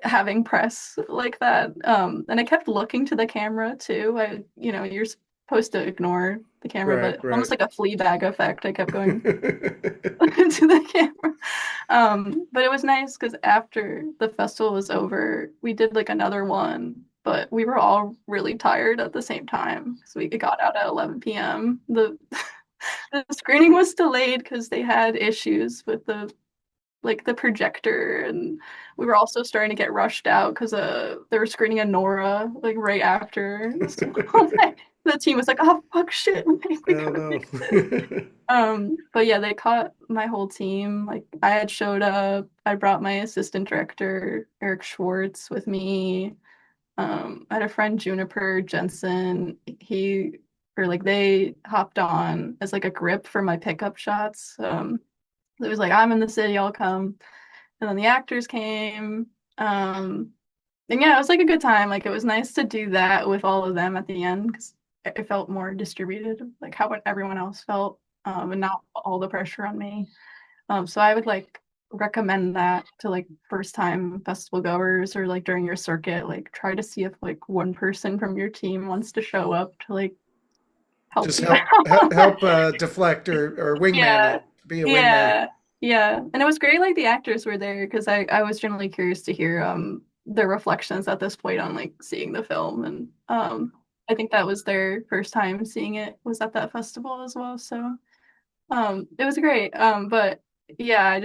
having press like that. And I kept looking to the camera too. You're supposed to ignore the camera, Right, but right. almost like a Fleabag effect. I kept going into the camera. But it was nice because after the festival was over, we did like another one, but we were all really tired at the same time. So we got out at 11 p.m. The screening was delayed because they had issues with the projector, and we were also starting to get rushed out because they were screening a Nora like right after. So the team was like, "Oh fuck, shit, we Oh gotta no. fix it." But yeah, they caught my whole team. Like I had showed up. I brought my assistant director Eric Schwartz with me. I had a friend Juniper Jensen. They hopped on as like a grip for my pickup shots. It was like, I'm in the city, I'll come. And then the actors came. And yeah, it was like a good time. Like it was nice to do that with all of them at the end because it felt more distributed, like how everyone else felt, and not all the pressure on me. So I would like recommend that to like first time festival goers or like during your circuit, like try to see if like one person from your team wants to show up to like help Just you out. help deflect or wingman Yeah, it. Be a wingman. yeah, yeah. And it was great like the actors were there because I was generally curious to hear their reflections at this point on like seeing the film. And I think that was their first time seeing it was at that festival as well. So it was great. But yeah,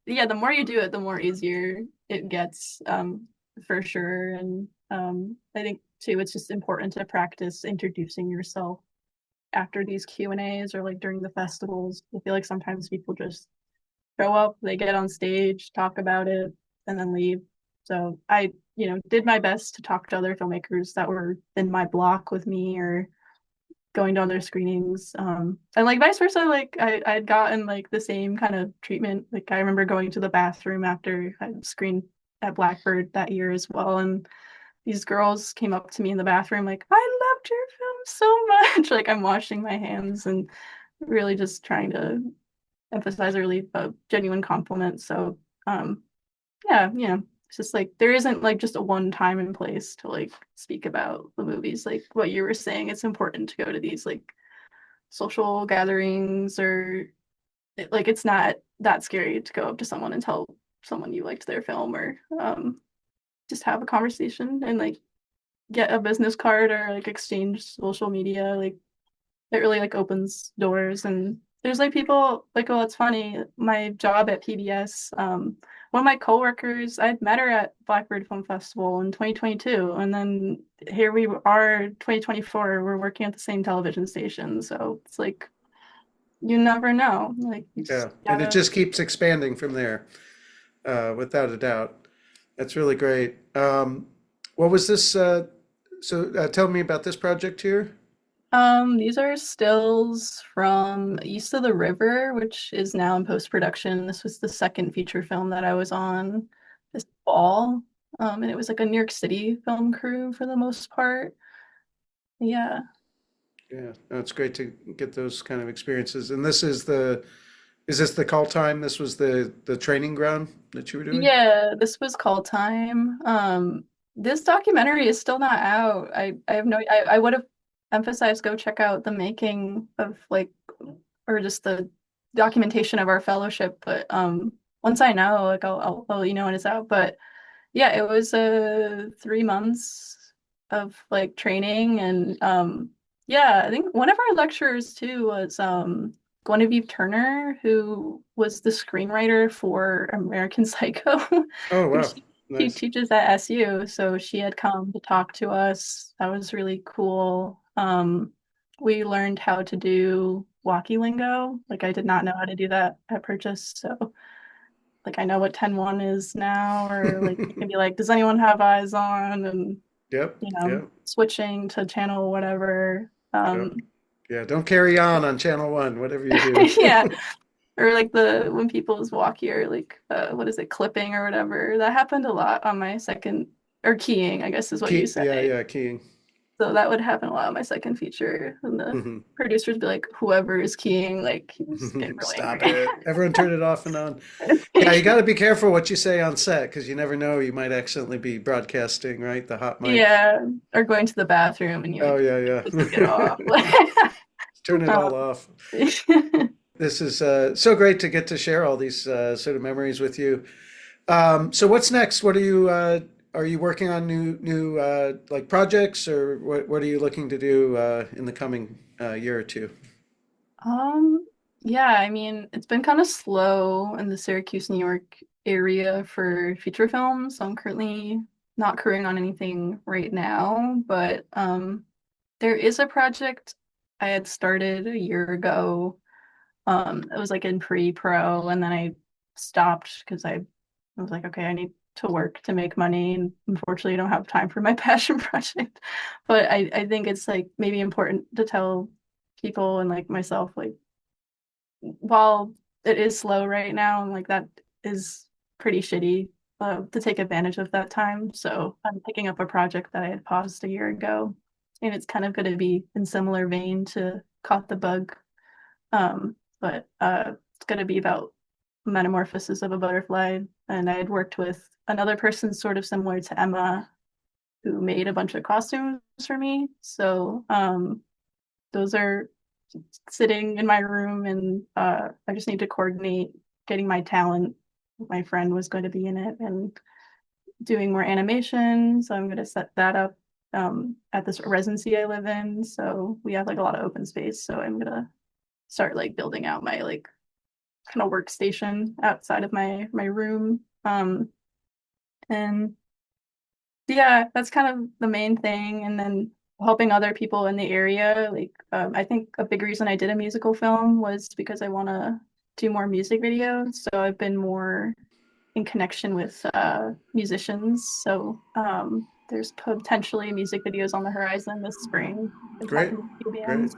yeah, the more you do it, the more easier it gets, for sure. And I think too it's just important to practice introducing yourself after these Q&As or like during the festivals. I feel like sometimes people just show up, they get on stage, talk about it, and then leave. So I, did my best to talk to other filmmakers that were in my block with me or going to other screenings. And like vice versa, like I had gotten like the same kind of treatment. Like I remember going to the bathroom after I screened at Blackbird that year as well. And these girls came up to me in the bathroom like, I loved your film so much. Like I'm washing my hands and really just trying to emphasize a really genuine compliment. So yeah, it's just like there isn't like just a one time and place to like speak about the movies. Like what you were saying, it's important to go to these like social gatherings or like it's not that scary to go up to someone and tell someone you liked their film or just have a conversation and like get a business card or like exchange social media. Like it really like opens doors. And there's like people like, oh, it's funny, my job at PBS, one of my coworkers, I'd met her at Blackbird Film Festival in 2022, and then here we are 2024, we're working at the same television station. So it's like you never know, like you just Yeah, and it gotta. just keeps expanding from there, without a doubt. That's really great. What was this? Tell me about this project here. These are stills from East of the River, which is now in post-production. This was the second feature film that I was on this fall. And it was like a New York City film crew for the most part. Yeah. Yeah, no, it's great to get those kind of experiences. And is this the call time? This was the training ground that you were doing? Yeah, this was Call Time. This documentary is still not out. I have no I would have emphasize go check out the making of like or just the documentation of our fellowship. But once I know, like I'll let you know when it's out. But yeah, it was 3 months of like training and yeah, I think one of our lecturers too was Guinevere Turner, who was the screenwriter for American Psycho. Oh, wow. She Nice. teaches at SU, so she had come to talk to us. That was really cool. We learned how to do walkie lingo. Like I did not know how to do that at Purchase, so like I know what 10-1 is now, or like you can be like, does anyone have eyes on? And Yep. Yep. switching to channel whatever. Yep. Yeah. Don't carry on Channel One, whatever you do. Yeah. Or like the when people's walkie or like what is it, clipping or whatever. That happened a lot on my second or keying, I guess is what you Key, yeah, say. yeah, keying. So that would happen a lot on my second feature. And the Hmm. producers would be like, whoever is keying, like he's getting really Stop angry. it. Everyone turn it off and on. Yeah, you got to be careful what you say on set because you never know. You might accidentally be broadcasting, right? The hot mic. Yeah. Or going to the bathroom and you Oh, like yeah, just get yeah. off. Turn it all off. This is so great to get to share all these sort of memories with you. So what's next? What are you working on new like projects or what are you looking to do in the coming year or two? Um, yeah, I mean, it's been kind of slow in the Syracuse, New York area for feature films. So I'm currently not crewing on anything right now, but there is a project I had started a year ago. It was like in pre-pro, and then I stopped because I was like, okay, I need to work to make money, and unfortunately, I don't have time for my passion project. But I think it's like maybe important to tell people and like myself, like while it is slow right now, and like that is pretty shitty to take advantage of that time. So I'm picking up a project that I had paused a year ago, and it's kind of going to be in similar vein to Caught the Bug, but it's going to be about metamorphosis of a butterfly. And I had worked with another person sort of similar to Emma who made a bunch of costumes for me. So those are sitting in my room, and I just need to coordinate getting my talent. My friend was going to be in it and doing more animation, so I'm going to set that up at this residency I live in. So we have like a lot of open space, so I'm going to start like building out my like kind of workstation outside of my room. And yeah, that's kind of the main thing. And then helping other people in the area. Like, I think a big reason I did a musical film was because I want to do more music videos. So I've been more in connection with musicians. So there's potentially music videos on the horizon this spring. Been Great, talking to a few great. bands.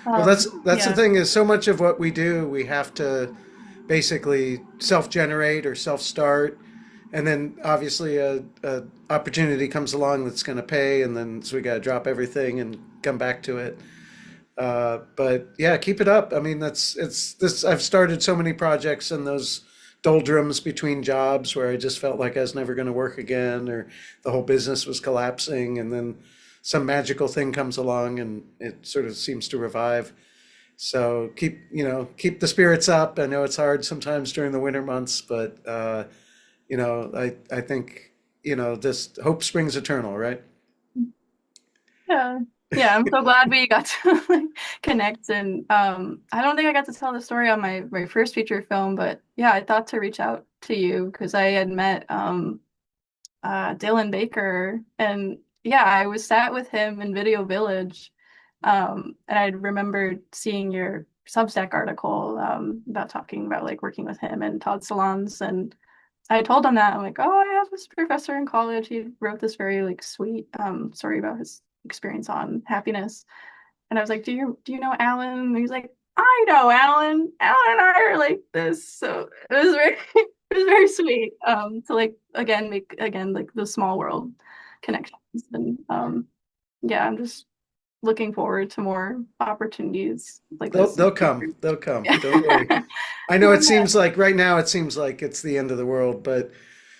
Well, that's the Yeah. thing is so much of what we do, we have to basically self-generate or self-start, and then obviously a opportunity comes along that's going to pay, and then so we got to drop everything and come back to it. But yeah, keep it up. I mean, it's this. I've started so many projects in those doldrums between jobs where I just felt like I was never going to work again, or the whole business was collapsing, and then some magical thing comes along and it sort of seems to revive. So keep the spirits up. I know it's hard sometimes during the winter months, but I think just hope springs eternal, right? Yeah. Yeah, I'm so glad we got to like connect. And I don't think I got to tell the story on my first feature film, but yeah, I thought to reach out to you because I had met Dylan Baker, and yeah, I was sat with him in Video Village. And I remembered seeing your Substack article about talking about like working with him and Todd Salons, and I told him that I'm like, oh, I have this professor in college. He wrote this very like sweet story about his experience on happiness. And I was like, do you know Alan? And he's like, I know Alan. Alan and I are like this. So it was very it was very sweet. To like again make again like the small world connections. And yeah, I'm just looking forward to more opportunities like They'll this in they'll the come. future. They'll come. Yeah. Don't worry. I know it seems like right now it seems like it's the end of the world, but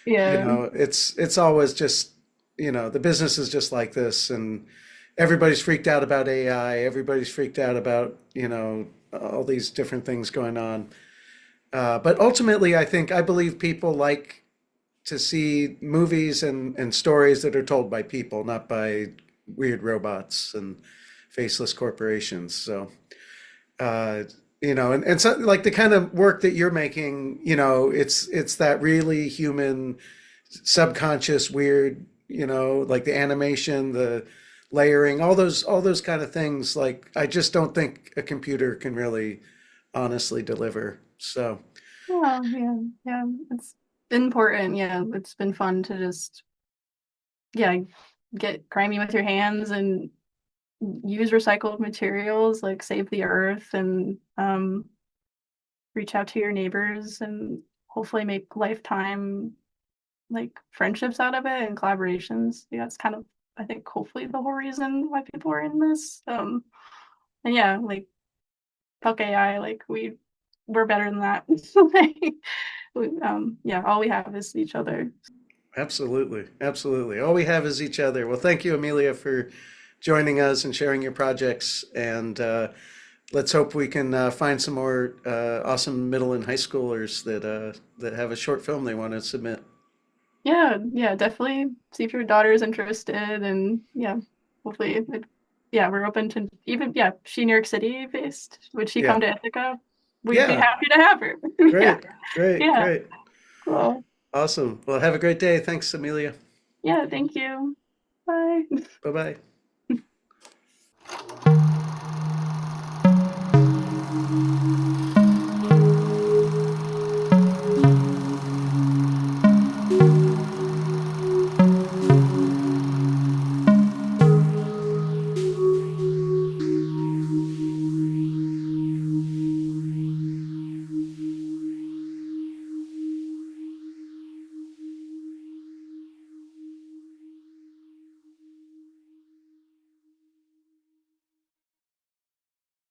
Yeah. it's always just the business is just like this, and everybody's freaked out about AI, everybody's freaked out about, all these different things going on. But ultimately, I believe people like to see movies and stories that are told by people, not by weird robots and faceless corporations. So, uh, and so like the kind of work that you're making, it's that really human, subconscious, weird, like the animation, the layering, all those kind of things. Like I just don't think a computer can really honestly deliver. So, Oh, yeah, yeah. It's been important. Yeah, it's been fun to just, yeah, get grimy with your hands and use recycled materials, like save the earth and reach out to your neighbors and hopefully make lifetime like friendships out of it and collaborations. Yeah, that's kind of, I think, hopefully the whole reason why people are in this. And yeah, like fuck AI, like we're better than that. Like, yeah, all we have is each other. absolutely, absolutely. All we have is each other. Well, thank you, Amelia, for joining us and sharing your projects. And let's hope we can find some more awesome middle and high schoolers that have a short film they want to submit. Yeah, yeah, definitely see if your daughter is interested, and yeah, hopefully, yeah, we're open to even, yeah, she New York City based. Would she Yeah, come to Ithaca? We'd be yeah. happy to have her. Yeah, Great, great, yeah, great. cool. Awesome. Well, have a great day. Thanks, Amelia. Yeah, thank you. Bye. Bye bye.